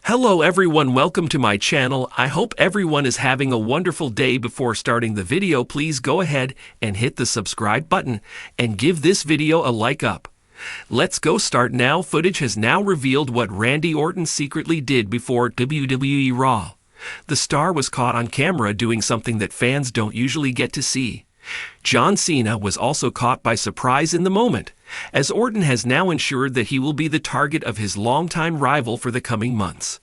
Hello everyone, welcome to my channel. I hope everyone is having a wonderful day. Before starting the video, please go ahead and hit the subscribe button and give this video a like up. Let's go start now. Footage has now revealed what Randy Orton secretly did before WWE Raw. The star was caught on camera doing something that fans don't usually get to see. John Cena was also caught by surprise in the moment, as Orton has now ensured that he will be the target of his longtime rival for the coming months.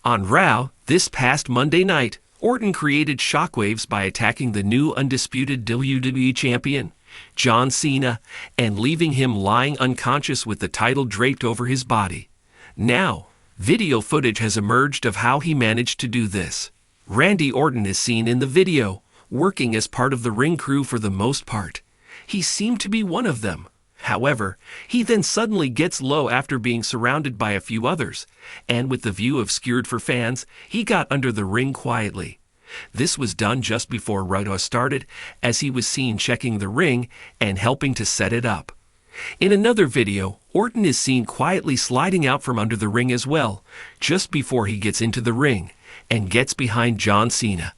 On Raw, this past Monday night, Orton created shockwaves by attacking the new undisputed WWE champion, John Cena, and leaving him lying unconscious with the title draped over his body. Now, video footage has emerged of how he managed to do this. Randy Orton is seen in the video, working as part of the ring crew for the most part. He seemed to be one of them. However, he then suddenly gets low after being surrounded by a few others, and with the view obscured for fans, he got under the ring quietly. This was done just before Raw started, as he was seen checking the ring and helping to set it up. In another video, Orton is seen quietly sliding out from under the ring as well, just before he gets into the ring, and gets behind John Cena.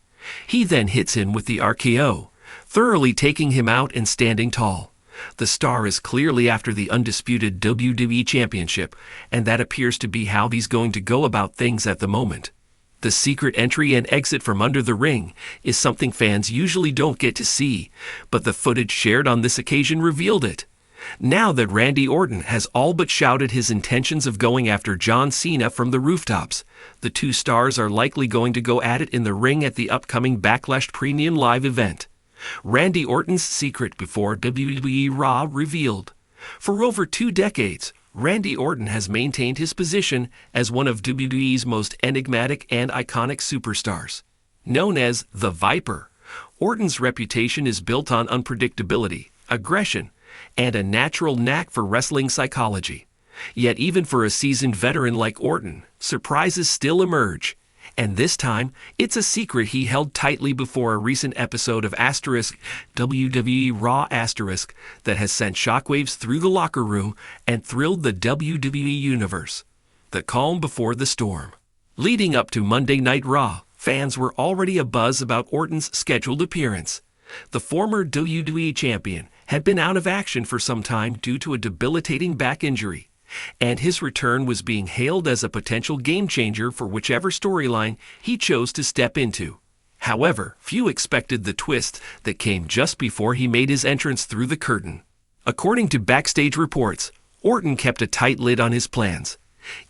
He then hits him with the RKO, thoroughly taking him out and standing tall. The star is clearly after the undisputed WWE Championship, and that appears to be how he's going to go about things at the moment. The secret entry and exit from under the ring is something fans usually don't get to see, but the footage shared on this occasion revealed it. Now that Randy Orton has all but shouted his intentions of going after John Cena from the rooftops, the two stars are likely going to go at it in the ring at the upcoming Backlash Premium Live event. Randy Orton's secret before WWE Raw revealed. For over 2 decades, Randy Orton has maintained his position as one of WWE's most enigmatic and iconic superstars. Known as the Viper, Orton's reputation is built on unpredictability, aggression, and a natural knack for wrestling psychology. Yet even for a seasoned veteran like Orton, surprises still emerge. And this time, it's a secret he held tightly before a recent episode of WWE Raw that has sent shockwaves through the locker room and thrilled the WWE Universe. The calm before the storm. Leading up to Monday Night Raw, fans were already abuzz about Orton's scheduled appearance. The former WWE champion had been out of action for some time due to a debilitating back injury, and his return was being hailed as a potential game-changer for whichever storyline he chose to step into. However, few expected the twist that came just before he made his entrance through the curtain. According to backstage reports, Orton kept a tight lid on his plans,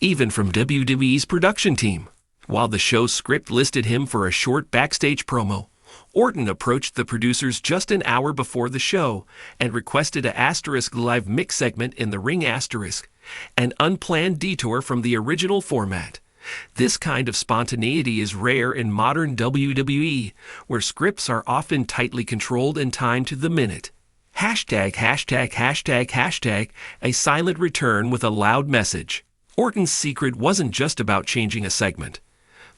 even from WWE's production team. While the show's script listed him for a short backstage promo, Orton approached the producers just an hour before the show and requested a live mix segment in the ring, an unplanned detour from the original format. This kind of spontaneity is rare in modern WWE, where scripts are often tightly controlled and timed to the minute. #####, a silent return with a loud message. Orton's secret wasn't just about changing a segment.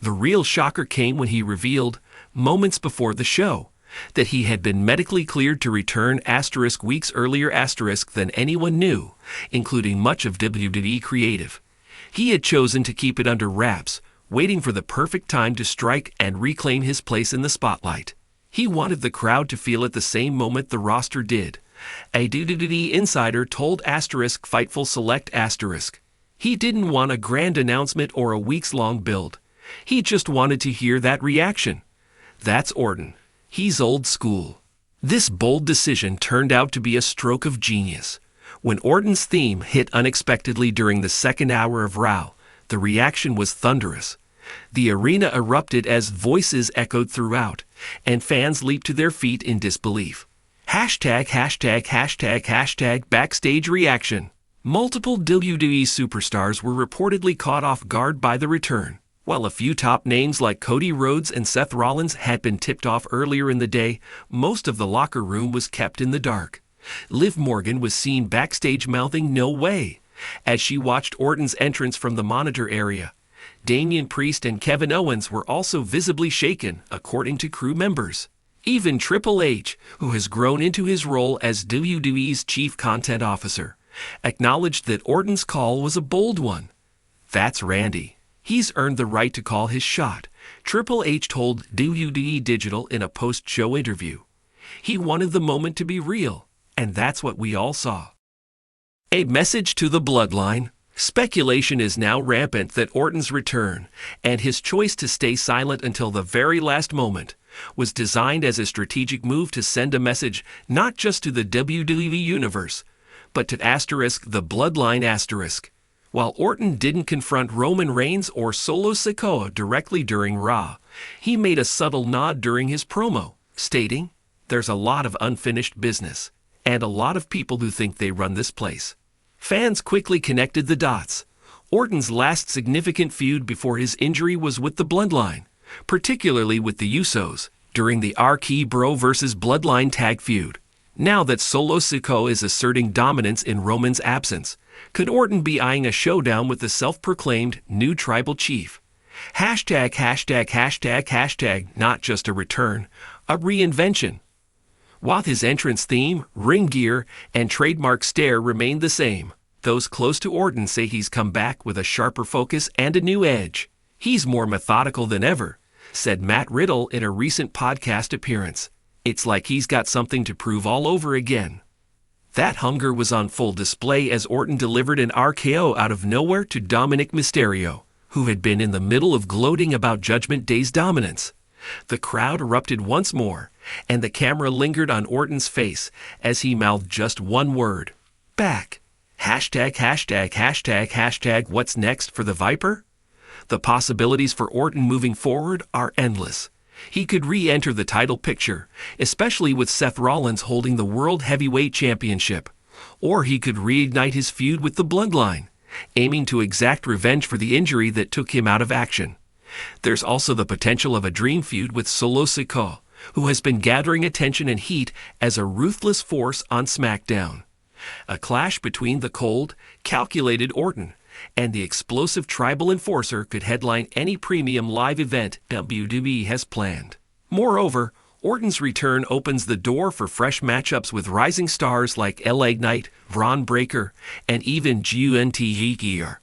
The real shocker came when he revealed, moments before the show, that he had been medically cleared to return weeks earlier than anyone knew, including much of WWE creative. He had chosen to keep it under wraps, waiting for the perfect time to strike and reclaim his place in the spotlight. He wanted the crowd to feel it the same moment the roster did. A WWE insider told Fightful Select he didn't want a grand announcement or a weeks-long build. He just wanted to hear that reaction. That's Orton. He's old school. This bold decision turned out to be a stroke of genius. When Orton's theme hit unexpectedly during the second hour of Raw, the reaction was thunderous. The arena erupted as voices echoed throughout, and fans leaped to their feet in disbelief. ###### backstage reaction. Multiple WWE superstars were reportedly caught off guard by the return. While a few top names like Cody Rhodes and Seth Rollins had been tipped off earlier in the day, most of the locker room was kept in the dark. Liv Morgan was seen backstage mouthing "No way" as she watched Orton's entrance from the monitor area. Damian Priest and Kevin Owens were also visibly shaken, according to crew members. Even Triple H, who has grown into his role as WWE's chief content officer, acknowledged that Orton's call was a bold one. That's Randy. He's earned the right to call his shot, Triple H told WWE Digital in a post-show interview. He wanted the moment to be real, and that's what we all saw. A message to the bloodline. Speculation is now rampant that Orton's return, and his choice to stay silent until the very last moment, was designed as a strategic move to send a message not just to the WWE Universe, but to the bloodline. While Orton didn't confront Roman Reigns or Solo Sikoa directly during Raw, he made a subtle nod during his promo, stating, "There's a lot of unfinished business, and a lot of people who think they run this place." Fans quickly connected the dots. Orton's last significant feud before his injury was with the bloodline, particularly with the Usos, during the RK Bro vs. Bloodline tag feud. Now that Solo Sikoa is asserting dominance in Roman's absence, could Orton be eyeing a showdown with the self-proclaimed new tribal chief? Hashtag, not just a return, a reinvention. While his entrance theme, ring gear, and trademark stare remain the same, those close to Orton say he's come back with a sharper focus and a new edge. He's more methodical than ever, said Matt Riddle in a recent podcast appearance. It's like he's got something to prove all over again. That hunger was on full display as Orton delivered an RKO out of nowhere to Dominic Mysterio, who had been in the middle of gloating about Judgment Day's dominance. The crowd erupted once more, and the camera lingered on Orton's face as he mouthed just one word: back. Hashtag, what's next for the Viper? The possibilities for Orton moving forward are endless. He could re-enter the title picture, especially with Seth Rollins holding the World Heavyweight Championship. Or he could reignite his feud with the Bloodline, aiming to exact revenge for the injury that took him out of action. There's also the potential of a dream feud with Solo Sikoa, who has been gathering attention and heat as a ruthless force on SmackDown. A clash between the cold, calculated Orton and the explosive tribal enforcer could headline any premium live event WWE has planned. Moreover, Orton's return opens the door for fresh matchups with rising stars like LA Knight, Braun Breaker, and even Gunther.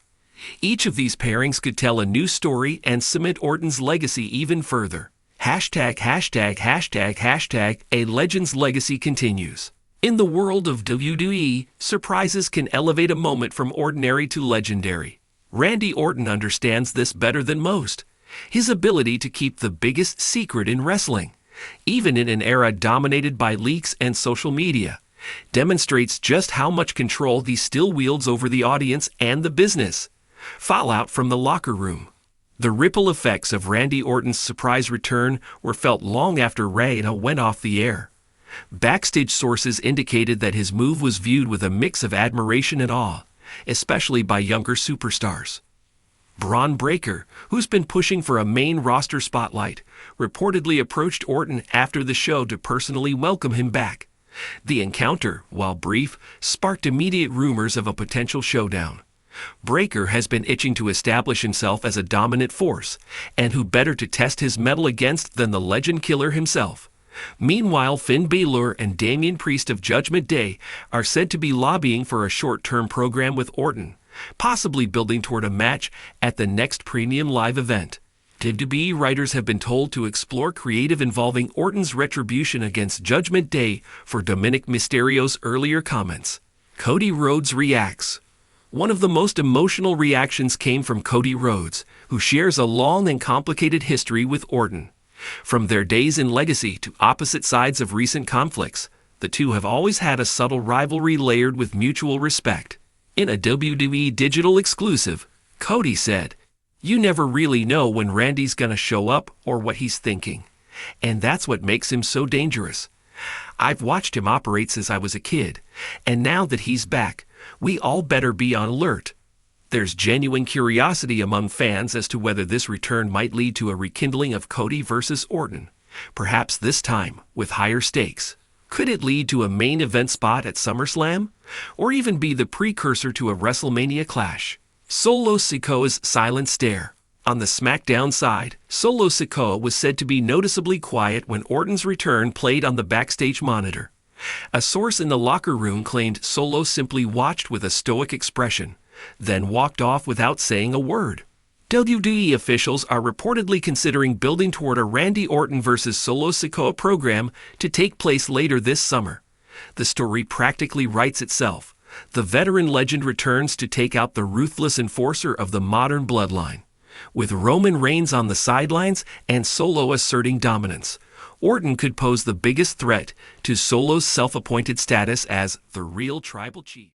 Each of these pairings could tell a new story and cement Orton's legacy even further. Hashtag, a legend's legacy continues. In the world of WWE, surprises can elevate a moment from ordinary to legendary. Randy Orton understands this better than most. His ability to keep the biggest secret in wrestling, even in an era dominated by leaks and social media, demonstrates just how much control he still wields over the audience and the business. Fallout from the locker room. The ripple effects of Randy Orton's surprise return were felt long after Raw went off the air. Backstage sources indicated that his move was viewed with a mix of admiration and awe, especially by younger superstars. Braun Breaker, who's been pushing for a main roster spotlight, reportedly approached Orton after the show to personally welcome him back. The encounter, while brief, sparked immediate rumors of a potential showdown. Breaker has been itching to establish himself as a dominant force, and who better to test his mettle against than the legend killer himself. Meanwhile, Finn Balor and Damian Priest of Judgment Day are said to be lobbying for a short-term program with Orton, possibly building toward a match at the next premium live event. WWE writers have been told to explore creative involving Orton's retribution against Judgment Day for Dominic Mysterio's earlier comments. Cody Rhodes reacts. One of the most emotional reactions came from Cody Rhodes, who shares a long and complicated history with Orton. From their days in Legacy to opposite sides of recent conflicts, the two have always had a subtle rivalry layered with mutual respect. In a WWE Digital exclusive, Cody said, "You never really know when Randy's gonna show up or what he's thinking. And that's what makes him so dangerous. I've watched him operate since I was a kid, and now that he's back, we all better be on alert." There's genuine curiosity among fans as to whether this return might lead to a rekindling of Cody versus Orton, perhaps this time with higher stakes. Could it lead to a main event spot at SummerSlam, or even be the precursor to a WrestleMania clash? Solo Sikoa's silent stare. On the SmackDown side, Solo Sikoa was said to be noticeably quiet when Orton's return played on the backstage monitor. A source in the locker room claimed Solo simply watched with a stoic expression, then walked off without saying a word. WWE officials are reportedly considering building toward a Randy Orton vs. Solo Sikoa program to take place later this summer. The story practically writes itself. The veteran legend returns to take out the ruthless enforcer of the modern bloodline. With Roman Reigns on the sidelines and Solo asserting dominance, Orton could pose the biggest threat to Solo's self-appointed status as the real tribal chief.